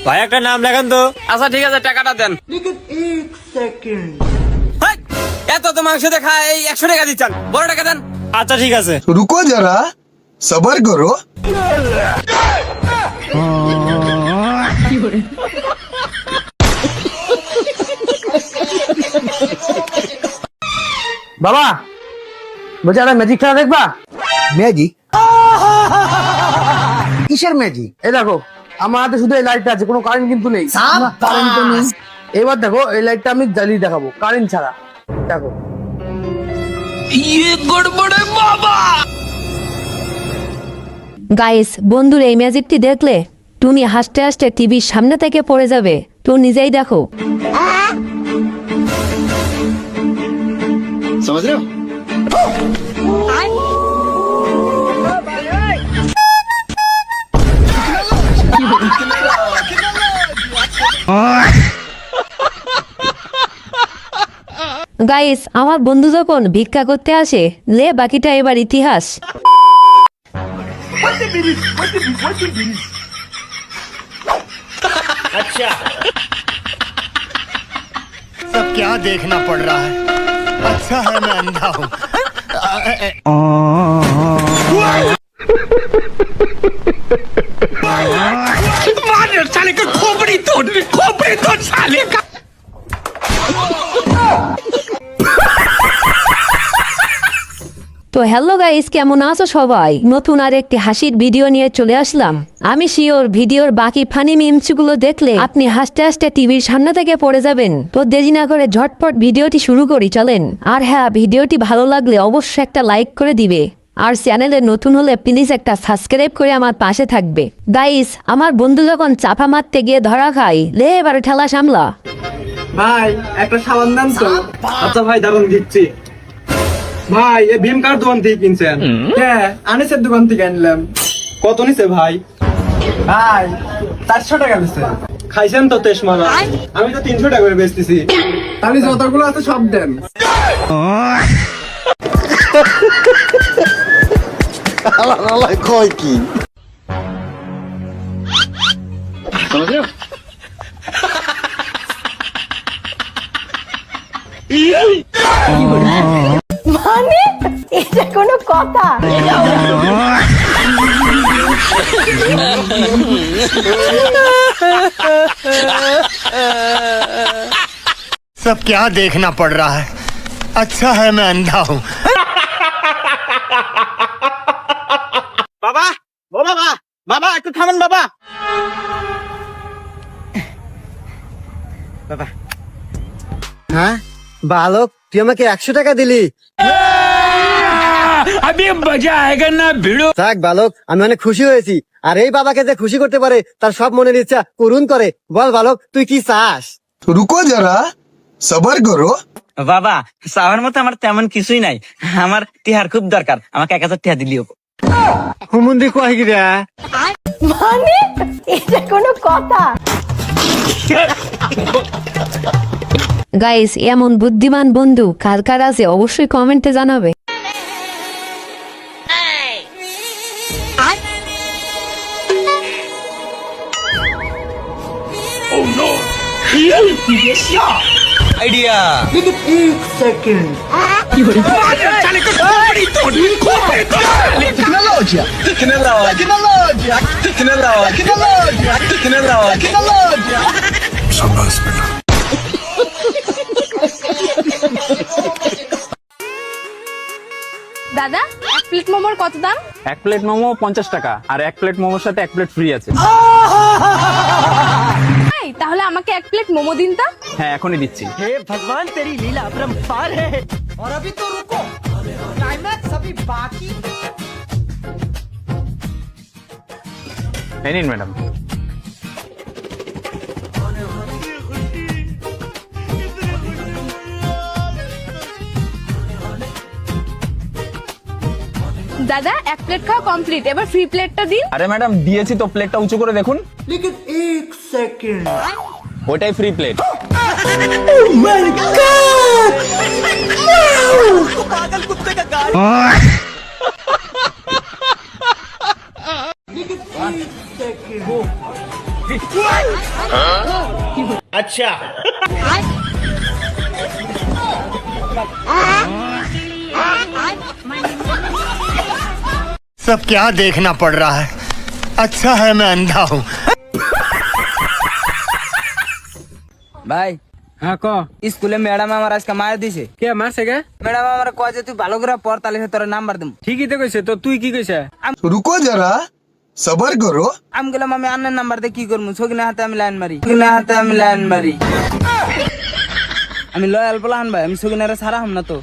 ভাই একটা নাম লেখান তো। আচ্ছা ঠিক আছে, টাকাটা দেন। হেই, এত তো মাংস দেখা এই 100 টাকা দিচ্ছেন, বড় টাকা দেন। আচ্ছা ঠিক আছে। रुको जरा सबर करो। বাবা বলছি একটা ম্যাজিক খেলা দেখবা? ম্যাজিক? কিসের ম্যাজিক? এই দেখো আমার হাতে শুধু এই লাইটটা আছে, কোনো কারেন্ট কিন্তু নেই। কারেন্ট তো নেই। এবার দেখো এই লাইটটা আমি জ্বালিয়ে দেখাবো কারেন্ট ছাড়া। দেখো গাইস, বন্ধুর এই ম্যাজিকটি দেখলে টুনি হাসতে হাসতে টিভির সামনে থেকে পড়ে যাবে। তো নিজেই দেখো। समझ रहे हो? গাইস, আমার বন্ধু যখন ভিক্ষা করতে আসে, লে বাকিটা এবার ইতিহাস। सब क्या देखना पड़ रहा है। अच्छा है मैं अंधा हूँ। साले का खोपड़ी तोड़ साले का। তো হ্যালো গাইস, কেমন আছো সবাই? নতুন আর একটি হাসির ভিডিও নিয়ে চলে আসলাম। আমি শিওর ভিডিওর বাকি ফানি মিমসগুলো দেখলে আপনি হাসতে হাসতে টিভির সামনে থেকে পড়ে যাবেন। তো দেরি না করে ঝটপট ভিডিওটি শুরু করি, চলেন। আর হ্যাঁ, ভিডিওটি ভালো লাগলে অবশ্যই একটা লাইক করে দিবে। আর চ্যানেলে নতুন হলে প্লিজ একটা সাবস্ক্রাইব করে আমার পাশে থাকবে। গাইস, আমার বন্ধু যখন চাপা মারতে গিয়ে ধরা খায়, লে এবার ঠেলা সামলা। ভাই একটা সাবান দেন তো। আচ্ছা ভাই, দারুন দিচ্ছি। ভাই এই ভীম কার দোকান থেকে কিনছেন? হ্যাঁ, আনিসের দোকান থেকে আনলাম। কত নিছে ভাই? ভাই 400 টাকা দিচ্ছে। খাইছেন তো তেস মারা? আমি তো 300 টাকা করে বেচতেছি। তাহলে যতগুলো আছে সব দেন। কয় কি? মানে এটা কোনো কথা? सब क्या देखना पड़ रहा है। अच्छा है मैं अंधा हूँ। বাবা, ও বাবা, বাবা একটু থামেন বাবা। হ্যাঁ বালক, তুই আমাকে 100 টাকা দিলি। থাক বালক, আমি অনেক খুশি হয়েছি। আর এই বাবাকে যে খুশি করতে পারে তার সব মনের ইচ্ছা পূরণ করে। বল বালক, তুই কি চাস? रुको जरा सबर करो। বাবা, চাওয়ার মতো আমার তেমন কিছুই নাই। আমার টিহার খুব দরকার, আমাকে 1000 টাকা দিলিও। হুমুন্দি কয় কি রে? মানে এটা কোনো কথা? গাইস, এমন বুদ্ধিমান বন্ধু কার কার আছে অবশ্যই কমেন্টে জানাবে। আইডিয়া। দাদা, এক প্লেট মোমোর কত দাম? এক প্লেট মোমো 50 টাকা, আর এক প্লেট মোমোর সাথে এক প্লেট ফ্রি আছে। এই, তাহলে আমাকে এক প্লেট মোমো দিন তো। হ্যাঁ, এখনই দিচ্ছি। हे भगवान तेरी लीला अपरंपार है। और अभी तो रुको, क्लाइमैक्स अभी बाकी। এই নিন ম্যাডাম। দাদা, এক প্লেট খাওয়া কমপ্লিট, এবার ফ্রি প্লেটটা দিন। আরে ম্যাডাম, দিয়েছি তো, প্লেটটা উঁচু করে দেখুন। ওটাই ফ্রি প্লেট। अच्छा सब क्या देखना पड़ रहा है। अच्छा है मैं अंधा हूँ। ভাই হ্যাঁ ক স্কুলে ম্যাডাম আমার আজকে মার দিছে। কে মারছে গে? ম্যাডাম আমার কয় যে তুই ভালো করে পড় তাহলে তোর নাম্বার দেব। ঠিকই তো কইছে, তো তুই কি কইছে? रुको जरा सबर करो। আমি গেলাম আমি আন্নার নাম্বার দিয়ে কি করবো, সকিনা হাতে আমি লাইন মারি, সকিনা হাতে আমি লাইন মারি। আমি লয়াল প্লান ভাই, আমি সকিনারে সারা হাম না তো।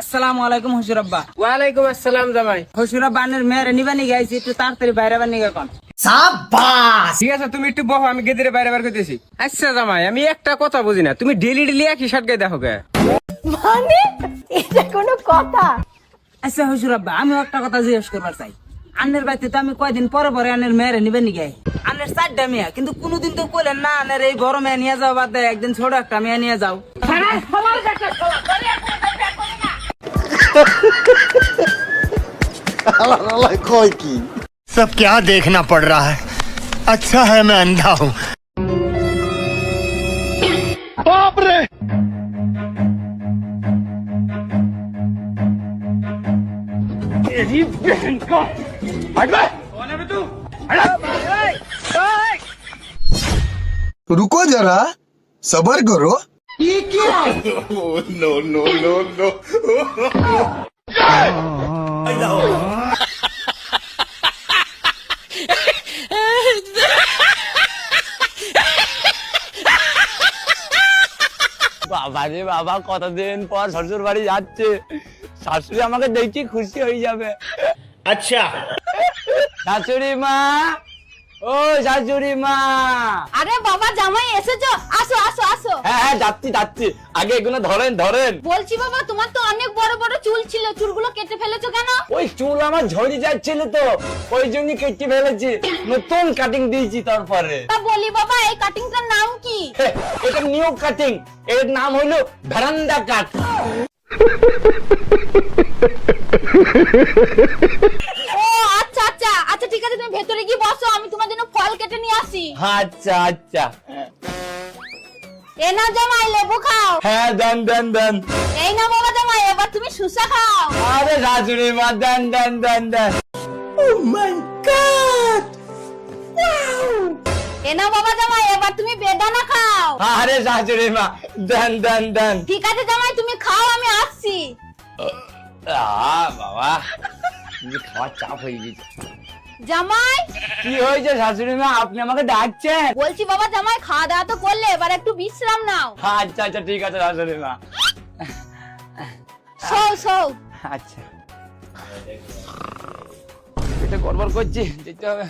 আসসালামু আলাইকুম হুজুর আব্বা। ওয়ালাইকুম আসসালাম জামাই। হুজুর আব্বা আনের মেয়ের নিবানি গাইছি, একটু তাড়াতাড়ি বাইরে বানি গে কোন। ঠিক আছে, তুমি একটু বহো, আমি গেদিরে বাইরে বার করতেছি। আচ্ছা জামাই, আমি একটা কথা বুঝি না, তুমি ডেলি ডেলি একই শার্ট গায়ে দেখো কে? মানে এটা কোনো কথা? আচ্ছা হুজুর আব্বা, আমি একটা কথা জিজ্ঞেস করবার চাই। আন্নের বাড়িতে তো আমি কয়দিন পরে পরে আনের মেয়ের নিবানি গাই। আনের 4টা মেয়ে, কিন্তু কোনোদিন তো কইলেন না আনের এই বড় মেয়ে নিয়ে যাও, বাদ দেয় একদিন ছোট একটা মেয়ে নিয়ে যাও। কয় কি? सब क्या देखना पड़ रहा है। अच्छा है मैं अंधा हूँ। रुको जरा सबर करो। বাবা রে বাবা, কতদিন পর শ্বশুর বাড়ি যাচ্ছে, শাশুড়ি আমাকে দেখি খুশি হয়ে যাবে। अच्छा শাশুড়ি মা, ও শাশুড়ি মা। আরে বাবা জামাই এসেছো, আসো আসো আসো। হ্যাঁ হ্যাঁ, যাচ্ছি যাচ্ছি, আগে এগুলো ধরেন ধরেন। বলছি বাবা তোমার তো অনেক বড় বড় চুল ছিল, চুলগুলো কেটে ফেলেছো কেন? ওই চুল আমার ঝরে যাচ্ছিল তো, ওই জন্য কেটে ফেলেছি, নতুন কাটিং দিয়েছি তারপরে। তা বলি বাবা এই কাটিংটার নাম কি? এটা নিউ কাটিং, এর নাম হলো ভেরান্ডা কাট। ও আচ্ছা আচ্ছা আচ্ছা, ঠিক আছে তুমি ভেতরে গিয়ে বসো, আমি তোমার জন্য ফল কেটে নিয়ে আসি। আচ্ছা আচ্ছা, এ না জামাই লেবু খাও। হ্যাঁ দেন দেন দেন। এই না বাবা জামাই, এবার তুমি সুসা খাও। আরে শাশুড়ি মা, দেন দেন দেন দেন। এ না বাবা জামাই, এবার তুমি বেদানা খাও। আরে শাশুড়ি মা, দেন দেন দেন। ঠিক আছে জামাই তুমি খাও, আমি আসছি। বাবা, খাওয়ার চাপ হয়ে গেছে। জামাই কি হয়েছে শাশুড়ি মা, আপনি আমাকে ডাকছেন? বলছি বাবা জামাই খাওয়া দাওয়া তো করলে, এবার একটু বিশ্রাম নাও। আচ্ছা আচ্ছা, ঠিক আছে শাশুড়ি মা। শোও শোও। আচ্ছা, এটা গড়বড় করছি, যেতে হবে।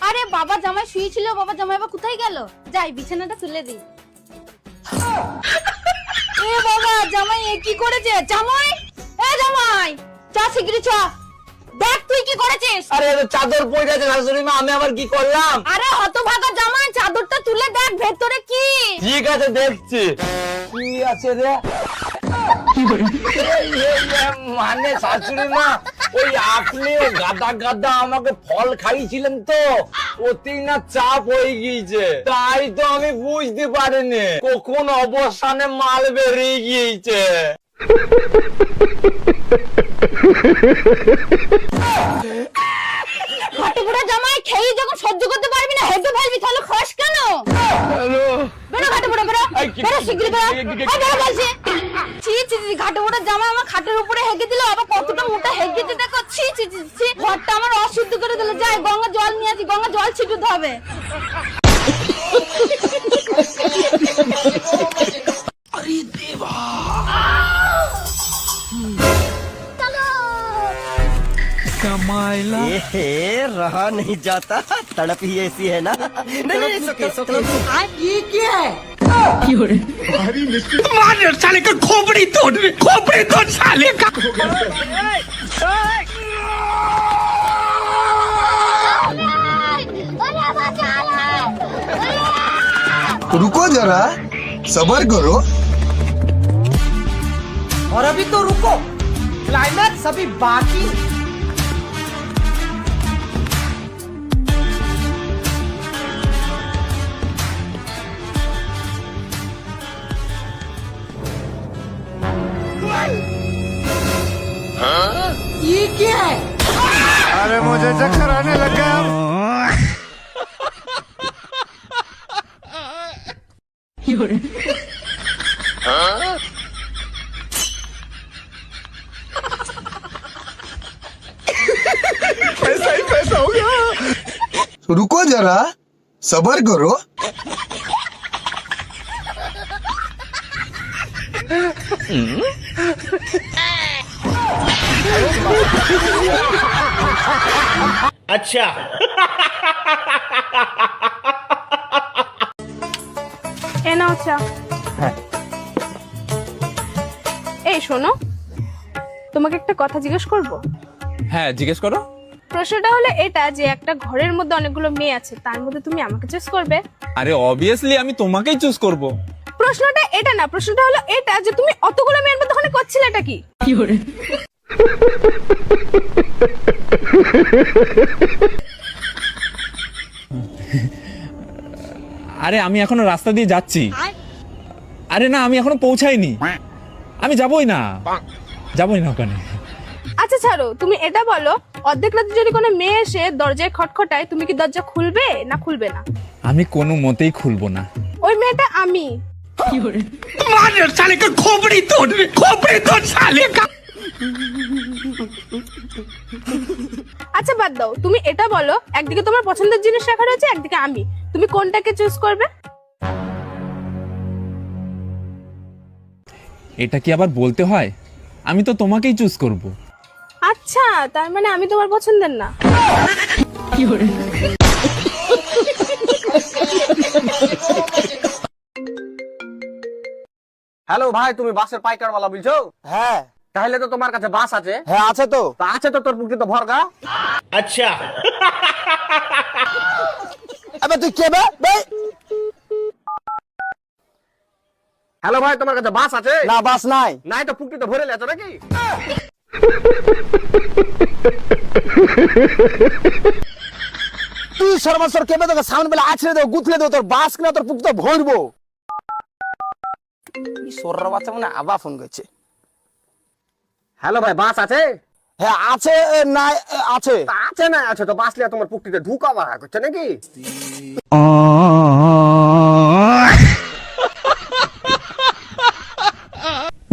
আরে বাবা জামাই শুয়েছিল, বাবা জামাই বা কোথায় গেল? যাই বিছানাটা তুলে দিই। এ বাবা জামাই এ কি করেছে? জামাই, এ জামাই চা শিগগিরই চ। দেখ তুই কি করেছিস? আরে চাদর পড়ে আছে শাশুড়ি মা, আমি আবার কি করলাম? আরে হতভাগা জামাই, চাদরটা তুলে দেখ ভেতরে কি। ঠিক আছে দেখছি, কি আছে রে? মানে শাশুড়ি মা, ওই আপনি গাদা গাদা আমাকে ফল খাইছিলেন তো, ওতেই না চাপ হয়ে গিয়েছে, তাই তো আমি বুঝতে পারিনি কখন অবসানে মাল বেরিয়ে গিয়েছে। ঘাটে জামাই খেয়ে যখন সহ্য করতে পারবি না, হেঁটে ফেলবি, তাহলে খাস কেন? বেরো ঘাটে বেরো, বেরো বেরো শিগগিরই বেরো। বেরো বলছি। ছি ছি ছি, ঘাটে জামাই আমার খাটের উপরে হেগে দিল, আবার কতটা মোটা হেগেছে দেখো। ছি ছি ছি ছি, ঘরটা আমার অশুদ্ধ করে দিল। যাই গঙ্গা জল নিয়ে আসি, গঙ্গা জল ছিটাতে হবে। रहा नहीं जाता, तड़प ही ऐसी है ना। नहीं, ये क्या है? साले का खोपड़ी तोड़ साले का। रुको जरा, सबर करो। और अभी तो रुको, क्लाइमैक्स अभी बाकी। ये क्या है? अरे मुझे चक्कर आने लग गया। पैसा ही पैसा हो गया। रुको जरा, सबर करो। अच्छा। এ নাও চা। এই শোনো, তোমাকে একটা কথা জিজ্ঞেস করব। হ্যাঁ জিজ্ঞেস করো। প্রশ্নটা হলো এটা যে একটা ঘরের মধ্যে অনেকগুলো মেয়ে আছে, তার মধ্যে তুমি আমাকে চুজ করবে। আরে অবভিয়াসলি আমি তোমাকেই চুজ করব। প্রশ্নটা এটা না, প্রশ্নটা হলো এটা যে তুমি অতগুলো মেয়ের মধ্যে ওখানে করছিলেটা কি? আরে আমি এখনো রাস্তা দিয়ে যাচ্ছি। আরে না, আমি এখনো পৌঁছাইনি। আমি যাবই না ওখানে। আচ্ছা ছাড়ো, তুমি এটা বলো, অর্ধেক রাতে যদি কোনো মেয়ে এসে দরজায় খটখটায়, তুমি কি দরজা খুলবে না খুলবে না? আমি কোনো মতেই খুলবো না। ওই মেয়েটা আমি। साले का खोपड़ी तोड़ साले का। আচ্ছা বাদ দাও, তুমি এটা বলো, একদিকে তোমার পছন্দের জিনিস রাখা রয়েছে, একদিকে আমি, তুমি কোনটাকে চুজ করবে? এটা কি আবার বলতে হয়? আমি তো তোমাকেই চুজ করব। আচ্ছা, তার মানে আমি তোমার পছন্দের না। হ্যালো ভাই, তুমি বাসের পাইকারওয়ালা বলছো? হ্যাঁ। তাহলে তো তোমার কাছে বাস আছে? হ্যাঁ আছে তো। আছে তো, তোর পুকুরে তো ভরগা। अच्छा। আবে তুই কে বে? হ্যালো ভাই, তোমার কাছে বাস আছে? না, বাস নাই। নাই তো পুকুরে তো ভরে লেছো নাকি? তুই সর্বসর কেবে তোকে সামনে বেলা আছড়ে দেবো, গুথলে দেবো, তোর বাস কিনা তোর পুকুরে ভরবো। সোররা বাচ্চা মনে আবার ফোন করছে। হ্যালো ভাই, বাস আছে? হ্যাঁ আছে। না আছে না আছে তো, বাস লিয়া তোমার পুকুরে ঢুকা বাড়া করছে নাকি?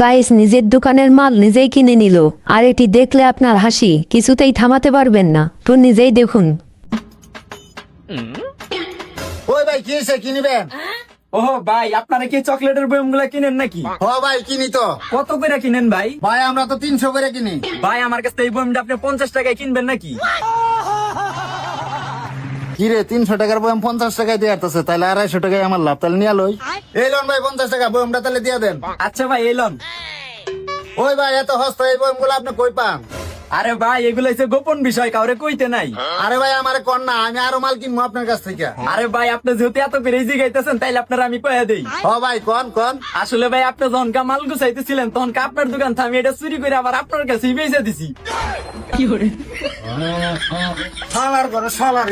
গাইস, নিজের দোকানের মাল নিজেই কিনে নিল, আর এটি দেখলে আপনার হাসি কিছুতেই থামাতে পারবেন না। তো নিজেই দেখুন। ওই ভাই কি এসে কিনবেন? ও ভাই, আপনারা কি চকলেটের বয়মগুলো কিনেন নাকি? ও ভাই কিনি তো। কত করে কিনেন ভাই? ভাই আমরা তো 300 করে কিনি। ভাই আমার কাছে এই বয়মটা আপনি 50 টাকায় কিনবেন নাকি? কিরে 300 টাকার বয়ম 50 টাকায় দিয়ে আসতেছে, তাহলে 250 টাকায় আমার লাভ, তাহলে নিয়ে লই। এই লোন ভাই 50 টাকা বয়মটা তাহলে দিয়ে দেন। আচ্ছা ভাই, এলাম। ওই ভাই এত সস্তা এই বয়মগুলো আপনি কই পান? আরে ভাই, এগুলো হচ্ছে গোপন বিষয়, কাউরে কইতে নাই। আরে ভাই আমারে কোন না, আমি আরো মাল কিনবো আপনার কাছ থেকে। আরে ভাই, আপনি যেহেতু এত করে জিগাইতেছেন, তাইলে আপনারা আমি কয়ে দেই। ও ভাই কোন আসলে ভাই, আপনি যখন মাল গুছাইতেছিলেন তখন আপনার দোকান থেকে আমি এটা চুরি করে আবার আপনার কাছে বেচে দিছি। শালার ঘরে শালার।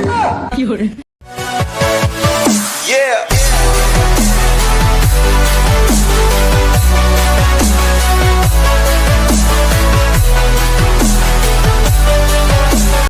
Yeah.